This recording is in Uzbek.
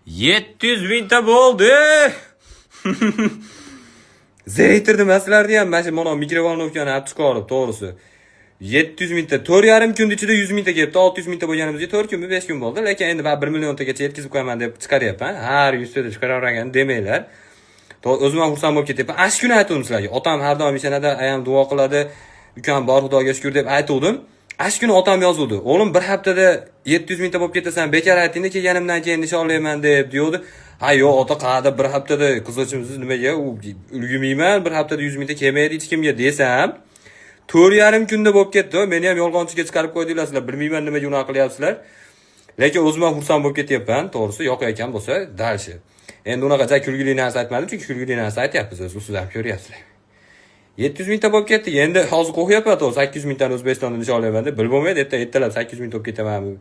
700 mingta bo'ldi. Zeytirdim sizlarni ham mana shu mana mikrovolnovkani olib chiqarib, to'g'risi. 700 mingta, 4,5 kun ichida 100 mingta kelibdi. 600 mingta bo'lganimizga 4 kunmi, 5 kun bo'ldi. Lekin endi men 1 milliongacha yetkazib qo'yaman deb chiqaryapman. Har 100 ta chiqaravergan demanglar. O'zim ham xursand bo'lib ketyapman. Ash kuni aytdim sizlarga. Otam har doim ishanada, ayam duo qiladi. Ukam bor Xudoga shukr deb aytdim. Ash kuni otam yozuvdi. O'g'lim bir haftada 700 mingta bo'lib ketasan, bekor aytingda kelganimdan keyin nishonlayman deb deydi. Ha yo'q, ota qada bir haftada qizilchimsiz nimaga ulgumayman, bir haftada 100 mingta kelmaydi hech kimga desam, 4,5 kunda bo'lib ketdi. Meni ham yolg'onchiga chiqarib qo'ydinglar sizlar. Bilmayman nimaga unaqa qilyapsizlar. Lekin o'zim ham xursand bo'lib ketyapman. To'g'risi yoqayotgan bo'lsa, dalshi. Endi unaqa kulgili narsa aytmadim, chunki kulgili narsa aytyapmiz, siz ham ko'ryapsizlar. 700 mingta bo'lib ketdi. Endi hozir qo'yapman, 800 mingtani O'zbekistonda nishonlayman deb, bil bo'lmaydi, ertalab 800 ming bo'lib ketaman.